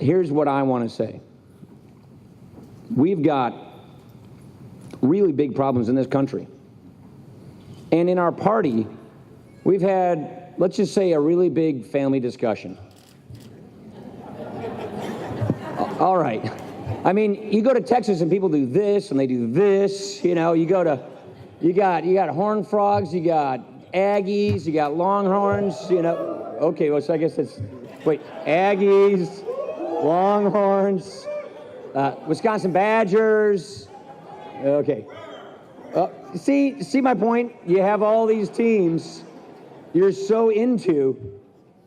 here's what I want to say. We've got really big problems in this country. And in our party, we've had, let's just say, a really big family discussion. All right. I mean, you go to Texas and people do this and they do this. You know, you got Horned Frogs, you got Aggies, you got Longhorns, you know. Okay, well, so I guess it's, wait, Aggies, Longhorns, Wisconsin Badgers. Okay. See my point? You have all these teams you're so into,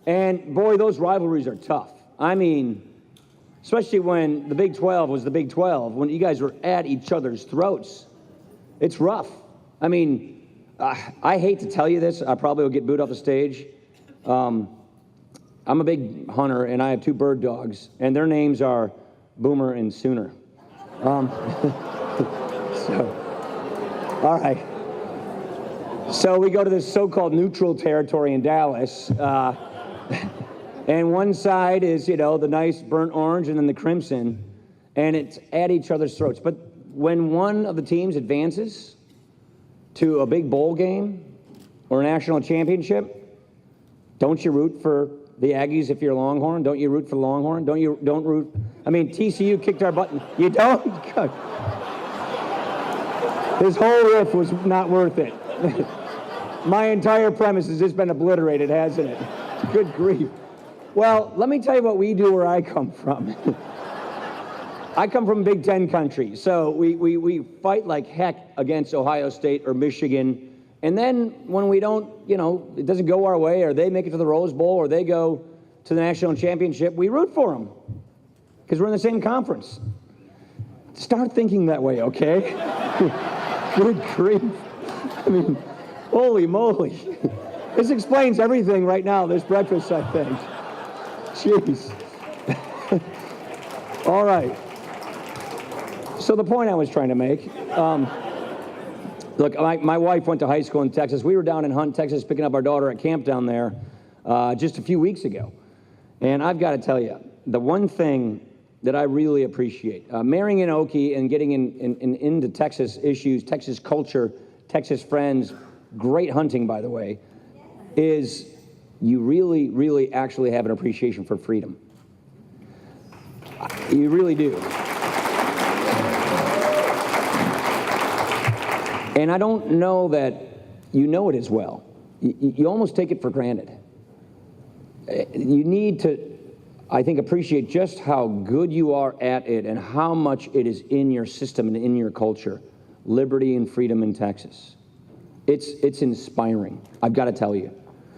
and boy, those rivalries are tough. I mean, especially when the Big 12 was the Big 12, when you guys were at each other's throats. It's rough. I mean, I hate to tell you this. I probably will get booed off the stage. I'm a big hunter, and I have 2 bird dogs, and their names are Boomer and Sooner. All right. So we go to this so-called neutral territory in Dallas, and one side is, you know, the nice burnt orange and then the crimson, and it's at each other's throats. But when one of the teams advances to a big bowl game or a national championship, don't you root for the Aggies if you're a Longhorn? Don't you root for the Longhorn? Don't root? I mean, TCU kicked our butt. You don't? This whole riff was not worth it. My entire premise has just been obliterated, hasn't it? Good grief. Well, let me tell you what we do where I come from. I come from Big Ten country, so we fight like heck against Ohio State or Michigan, and then when we don't, you know, it doesn't go our way, or they make it to the Rose Bowl, or they go to the national championship, we root for them, because we're in the same conference. Start thinking that way, okay? Good grief. I mean, holy moly. This explains everything right now, this breakfast, I think. Jeez. All right. So the point I was trying to make, look, my wife went to high school in Texas. We were down in Hunt, Texas, picking up our daughter at camp down there just a few weeks ago. And I've got to tell you, the one thing that I really appreciate, marrying in Okie and getting into Texas issues, Texas culture, Texas friends, great hunting, by the way, is you really, really actually have an appreciation for freedom. You really do. And I don't know that you know it as well. You almost take it for granted. You need to, I think, appreciate just how good you are at it and how much it is in your system and in your culture. Liberty and freedom in Texas. It's inspiring, I've got to tell you.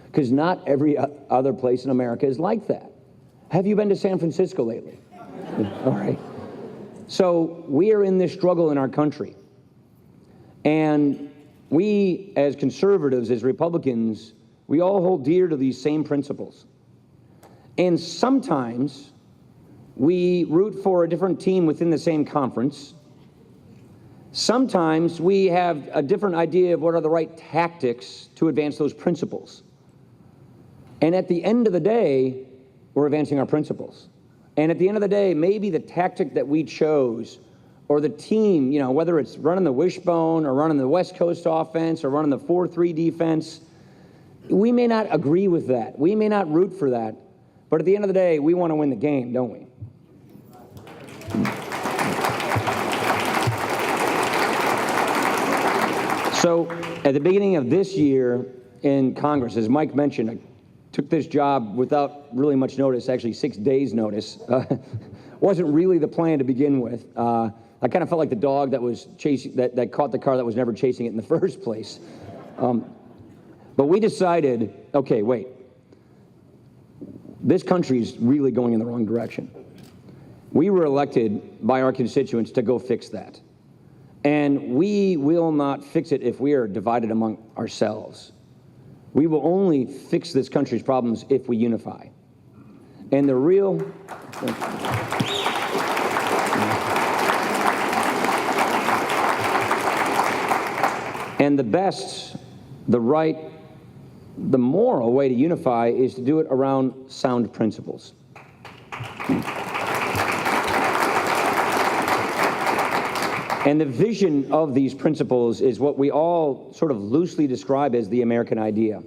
Because not every other place in America is like that. Have you been to San Francisco lately? All right. So we are in this struggle in our country. And we, as conservatives, as Republicans, we all hold dear to these same principles. And sometimes we root for a different team within the same conference. Sometimes we have a different idea of what are the right tactics to advance those principles. And at the end of the day, we're advancing our principles. And at the end of the day, maybe the tactic that we chose, or the team, you know, whether it's running the wishbone or running the West Coast offense or running the 4-3 defense, we may not agree with that. We may not root for that. But at the end of the day, we want to win the game, don't we? So at the beginning of this year in Congress, as Mike mentioned, I took this job without really much notice, actually 6 days notice. Wasn't really the plan to begin with. I kind of felt like the dog that was chasing, that caught the car that was never chasing it in the first place. But we decided, okay, wait. This country's really going in the wrong direction. We were elected by our constituents to go fix that. And we will not fix it if we are divided among ourselves. We will only fix this country's problems if we unify. And the real... And the best, the right, the moral way to unify is to do it around sound principles. And the vision of these principles is what we all sort of loosely describe as the American idea,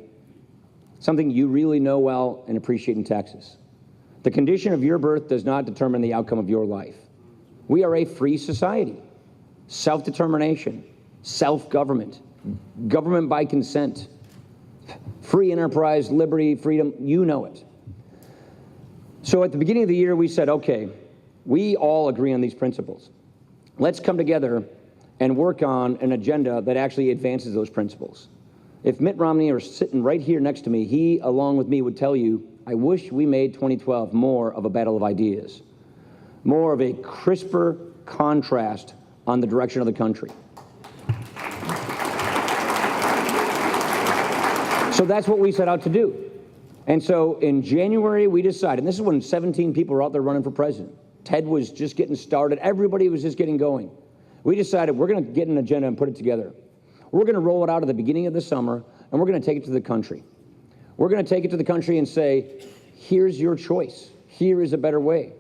something you really know well and appreciate in Texas. The condition of your birth does not determine the outcome of your life. We are a free society, self-determination, self-government, government by consent, free enterprise, liberty, freedom, you know it. So at the beginning of the year, we said, okay, we all agree on these principles. Let's come together and work on an agenda that actually advances those principles. If Mitt Romney were sitting right here next to me, he, along with me, would tell you, I wish we made 2012 more of a battle of ideas, more of a crisper contrast on the direction of the country. So that's what we set out to do. And so in January, we decided, and this is when 17 people were out there running for president. Ted was just getting started. Everybody was just getting going. We decided we're going to get an agenda and put it together. We're going to roll it out at the beginning of the summer, and we're going to take it to the country. We're going to take it to the country and say, here's your choice. Here is a better way.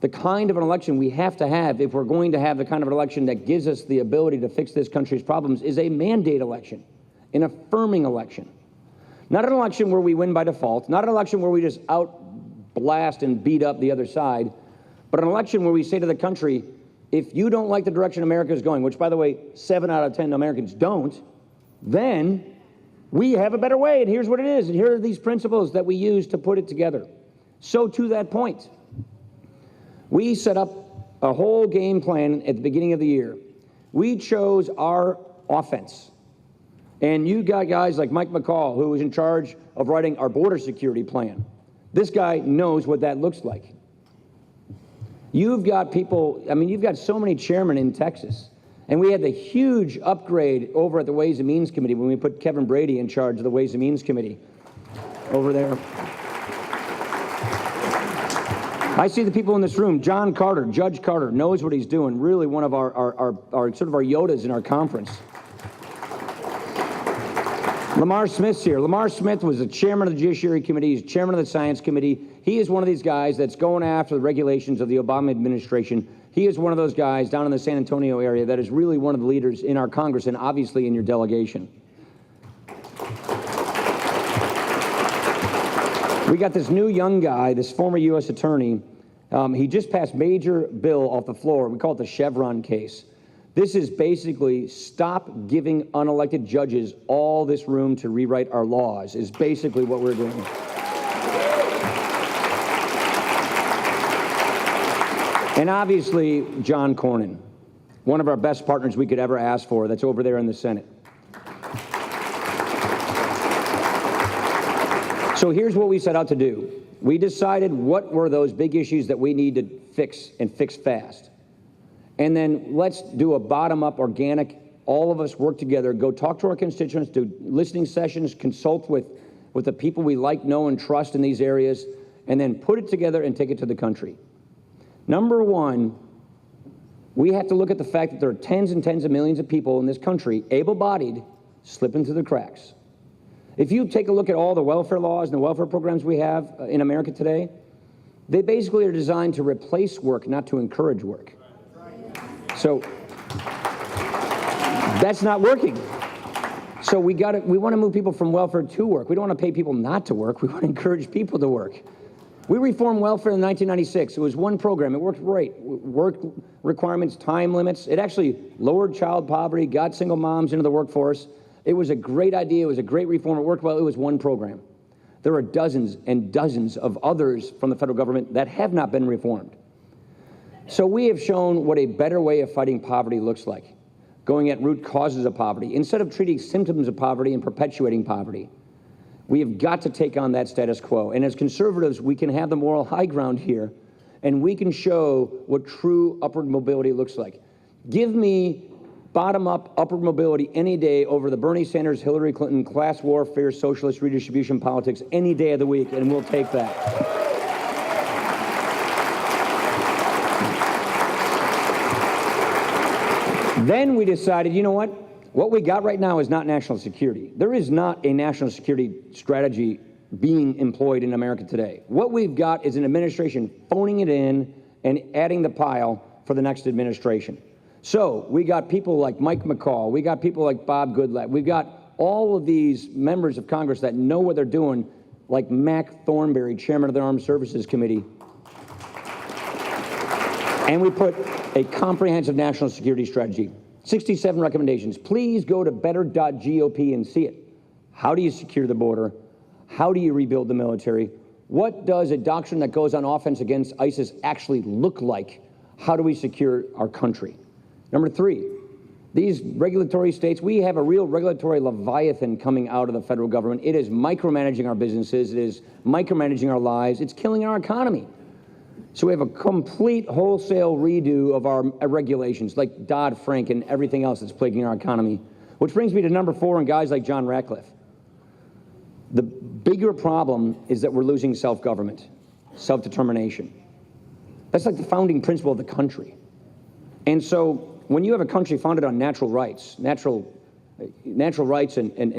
The kind of an election we have to have if we're going to have the kind of an election that gives us the ability to fix this country's problems is a mandate election, an affirming election. Not an election where we win by default, not an election where we just outblast and beat up the other side, but an election where we say to the country, if you don't like the direction America is going, which, by the way, 7 out of 10 Americans don't, then we have a better way, and here's what it is, and here are these principles that we use to put it together. So to that point, we set up a whole game plan at the beginning of the year. We chose our offense. And you got guys like Mike McCall, who was in charge of writing our border security plan. This guy knows what that looks like. You've got people, I mean, you've got so many chairmen in Texas. And we had the huge upgrade over at the Ways and Means Committee when we put Kevin Brady in charge of the Ways and Means Committee over there. I see the people in this room. John Carter, Judge Carter, knows what he's doing. Really one of our sort of our Yodas in our conference. Lamar Smith's here. Lamar Smith was the chairman of the Judiciary Committee. He's chairman of the Science Committee. He is one of these guys that's going after the regulations of the Obama administration. He is one of those guys down in the San Antonio area that is really one of the leaders in our Congress and obviously in your delegation. We got this new young guy, this former U.S. attorney. He just passed major bill off the floor. We call it the Chevron case. This is basically stop giving unelected judges all this room to rewrite our laws, is basically what we're doing. And obviously, John Cornyn, one of our best partners we could ever ask for, that's over there in the Senate. So here's what we set out to do. We decided what were those big issues that we need to fix and fix fast. And then let's do a bottom-up, organic, all of us work together, go talk to our constituents, do listening sessions, consult with the people we like, know, and trust in these areas, and then put it together and take it to the country. Number one, we have to look at the fact that there are tens and tens of millions of people in this country, able-bodied, slipping through the cracks. If you take a look at all the welfare laws and the welfare programs we have in America today, they basically are designed to replace work, not to encourage work. So that's not working. So we want to move people from welfare to work. We don't want to pay people not to work. We want to encourage people to work. We reformed welfare in 1996. It was one program. It worked great. Work requirements, time limits. It actually lowered child poverty, got single moms into the workforce. It was a great idea. It was a great reform. It worked well. It was one program. There are dozens and dozens of others from the federal government that have not been reformed. So we have shown what a better way of fighting poverty looks like, going at root causes of poverty, instead of treating symptoms of poverty and perpetuating poverty. We have got to take on that status quo. And as conservatives, we can have the moral high ground here, and we can show what true upward mobility looks like. Give me bottom-up upward mobility any day over the Bernie Sanders, Hillary Clinton, class warfare, socialist redistribution politics any day of the week, and we'll take that. Then we decided, you know what we got right now is not national security. There is not a national security strategy being employed in America today. What we've got is an administration phoning it in and adding the pile for the next administration. So we got people like Mike McCall, we got people like Bob Goodlatte, we've got all of these members of Congress that know what they're doing, like Mac Thornberry, chairman of the Armed Services Committee. And we put a comprehensive national security strategy, 67 recommendations. Please go to better.gop and see it. How do you secure the border? How do you rebuild the military? What does a doctrine that goes on offense against ISIS actually look like? How do we secure our country? Number 3, these regulatory states, we have a real regulatory leviathan coming out of the federal government. It is micromanaging our businesses. It is micromanaging our lives. It's killing our economy. So we have a complete wholesale redo of our regulations, like Dodd-Frank and everything else that's plaguing our economy. Which brings me to number 4 and guys like John Ratcliffe. The bigger problem is that we're losing self-government, self-determination. That's like the founding principle of the country. And so when you have a country founded on natural rights and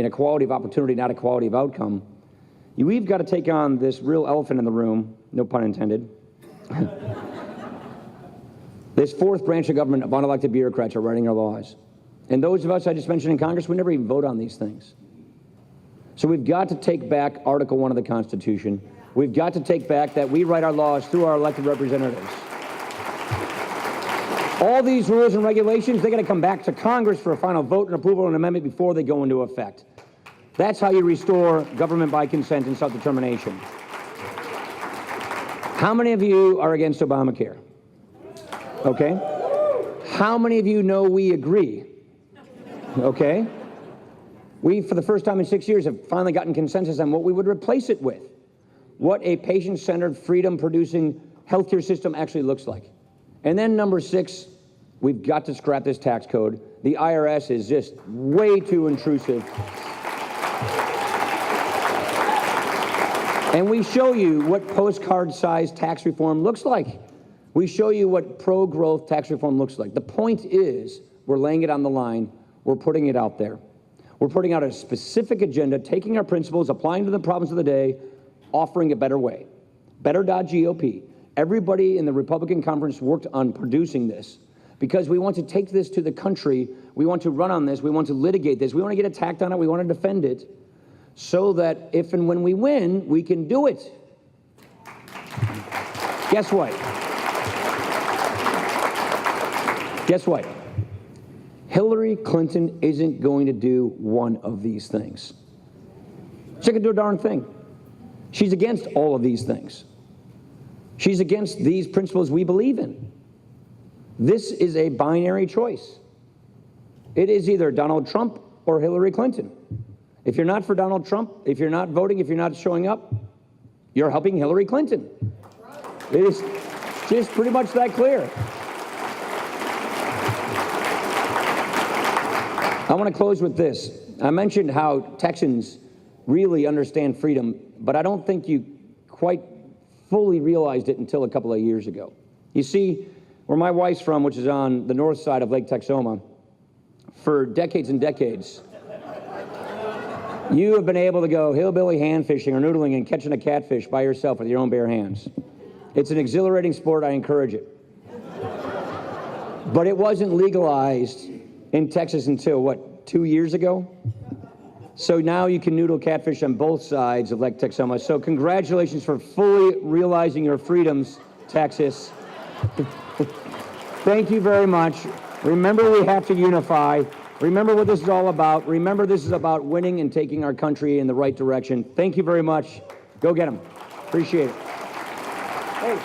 equality of opportunity, not equality of outcome, we've got to take on this real elephant in the room, no pun intended. This 4th branch of government of unelected bureaucrats are writing our laws. And those of us I just mentioned in Congress, we never even vote on these things. So we've got to take back Article 1 of the Constitution. We've got to take back that we write our laws through our elected representatives. All these rules and regulations, they got to come back to Congress for a final vote and approval and amendment before they go into effect. That's how you restore government by consent and self-determination. How many of you are against Obamacare? Okay. How many of you know we agree? Okay. We, for the first time in 6 years, have finally gotten consensus on what we would replace it with. What a patient-centered, freedom-producing healthcare system actually looks like. And then number 6, we've got to scrap this tax code. The IRS is just way too intrusive. And we show you what postcard-sized tax reform looks like. We show you what pro-growth tax reform looks like. The point is, we're laying it on the line. We're putting it out there. We're putting out a specific agenda, taking our principles, applying to the problems of the day, offering a better way. Better.gop. Everybody in the Republican conference worked on producing this because we want to take this to the country. We want to run on this. We want to litigate this. We want to get attacked on it. We want to defend it so that if and when we win, we can do it. Guess what? Guess what? Hillary Clinton isn't going to do one of these things. She's not going to do a darn thing. She's against all of these things. She's against these principles we believe in. This is a binary choice. It is either Donald Trump or Hillary Clinton. If you're not for Donald Trump, if you're not voting, if you're not showing up, you're helping Hillary Clinton. It is just pretty much that clear. I want to close with this. I mentioned how Texans really understand freedom, but I don't think you quite fully realized it until a couple of years ago. You see, where my wife's from, which is on the north side of Lake Texoma, for decades and decades, you have been able to go hillbilly hand fishing or noodling and catching a catfish by yourself with your own bare hands. It's an exhilarating sport. I encourage it. But it wasn't legalized in Texas until, what, 2 years ago? So now you can noodle catfish on both sides of Lake Texoma. So congratulations for fully realizing your freedoms, Texas. Thank you very much. Remember, we have to unify. Remember what this is all about. Remember, this is about winning and taking our country in the right direction. Thank you very much. Go get them. Appreciate it. Hey.